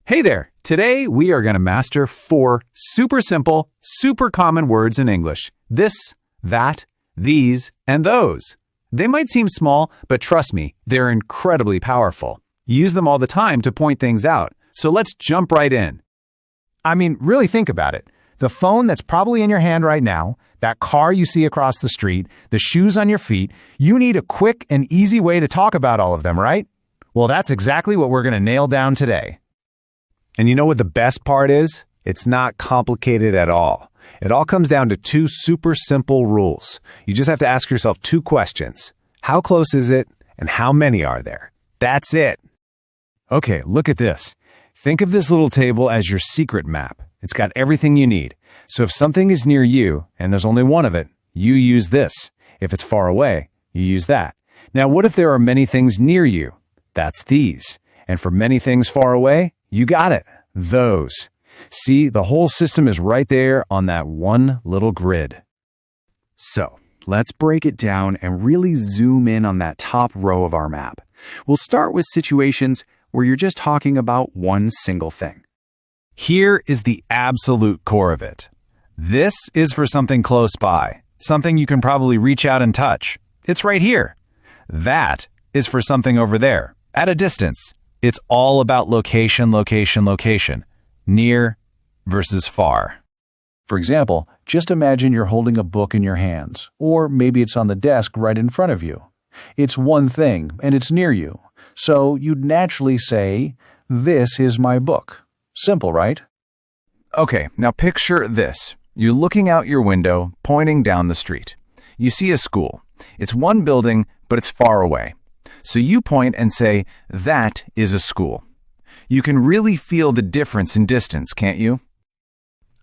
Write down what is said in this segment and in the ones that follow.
Hey there! Today we are going to master 4 super simple, super common words in English. This, that, these, and those. They might seem small, but trust me, they're incredibly powerful. Use them all the time to point things out. So let's jump right in. I mean, really think about it. The phone that's probably in your hand right now, that car you see across the street, the shoes on your feet, you need a quick and easy way to talk about all of them, right? Well, that's exactly what we're going to nail down today. And you know what the best part is? It's not complicated at all. It all comes down to 2 super simple rules. You just have to ask yourself 2 questions. How close is it, and how many are there? That's it. Okay, look at this. Think of this little table as your secret map. It's got everything you need. So if something is near you, and there's only one of it, you use this. If it's far away, you use that. Now, what if there are many things near you? That's these. And for many things far away, you got it. Those. See, the whole system is right there on that one little grid. So, let's break it down and really zoom in on that top row of our map. We'll start with situations where you're just talking about one single thing. Here is the absolute core of it. This is for something close by, something you can probably reach out and touch. It's right here. That is for something over there, at a distance. It's all about location, location, location. Near versus far. For example, just imagine you're holding a book in your hands, or maybe it's on the desk right in front of you. It's one thing, and it's near you. So you'd naturally say, "This is my book." Simple, right? Okay, now picture this. You're looking out your window, pointing down the street. You see a school. It's one building, but it's far away. So you point and say, "That is a school." You can really feel the difference in distance, can't you?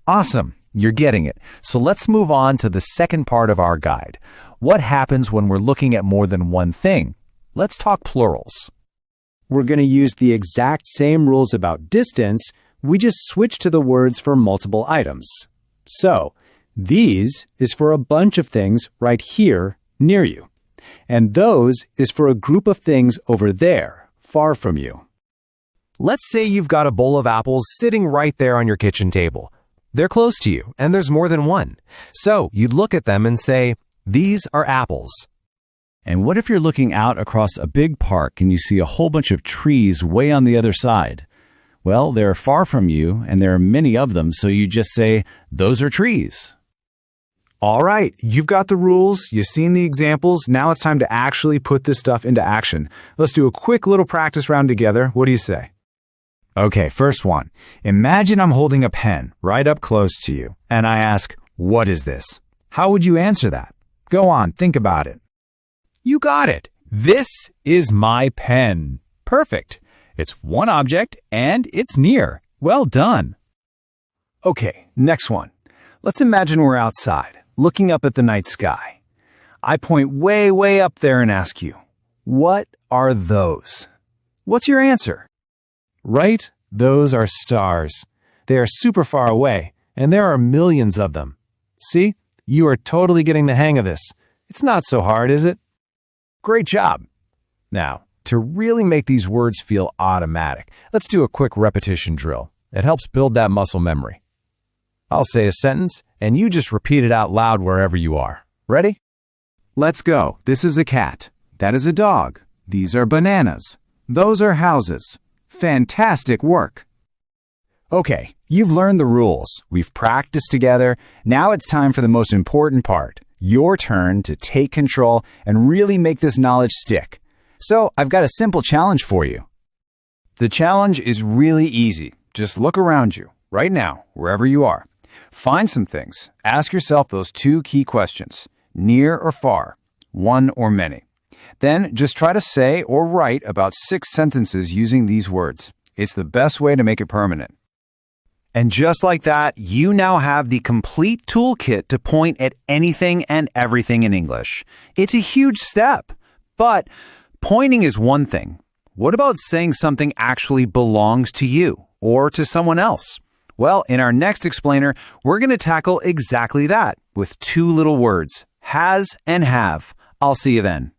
Awesome, you're getting it. So let's move on to the second part of our guide. What happens when we're looking at more than one thing? Let's talk plurals. We're going to use the exact same rules about distance, we just switch to the words for multiple items. So, these is for a bunch of things right here near you. And those is for a group of things over there, far from you. Let's say you've got a bowl of apples sitting right there on your kitchen table. They're close to you, and there's more than one. So you'd look at them and say, "These are apples." And what if you're looking out across a big park and you see a whole bunch of trees way on the other side? Well, they're far from you, and there are many of them, so you just say, "Those are trees." All right, you've got the rules, you've seen the examples, now it's time to actually put this stuff into action. Let's do a quick little practice round together. What do you say? Okay, first one. Imagine I'm holding a pen right up close to you, and I ask, "What is this?" How would you answer that? Go on, think about it. You got it. This is my pen. Perfect. It's one object, and it's near. Well done. Okay, next one. Let's imagine we're outside, looking up at the night sky. I point way, way up there and ask you, "What are those?" What's your answer? Right? Those are stars. They are super far away, and there are millions of them. See? You are totally getting the hang of this. It's not so hard, is it? Great job. Now, to really make these words feel automatic, let's do a quick repetition drill. It helps build that muscle memory. I'll say a sentence, and you just repeat it out loud wherever you are. Ready? Let's go. This is a cat. That is a dog. These are bananas. Those are houses. Fantastic work. Okay, you've learned the rules. We've practiced together. Now it's time for the most important part. Your turn to take control and really make this knowledge stick. So I've got a simple challenge for you. The challenge is really easy. Just look around you, right now, wherever you are. Find some things. Ask yourself those 2 key questions, near or far, one or many. Then just try to say or write about 6 sentences using these words. It's the best way to make it permanent. And just like that, you now have the complete toolkit to point at anything and everything in English. It's a huge step, but pointing is one thing. What about saying something actually belongs to you or to someone else? Well, in our next explainer, we're going to tackle exactly that with 2 little words, has and have. I'll see you then.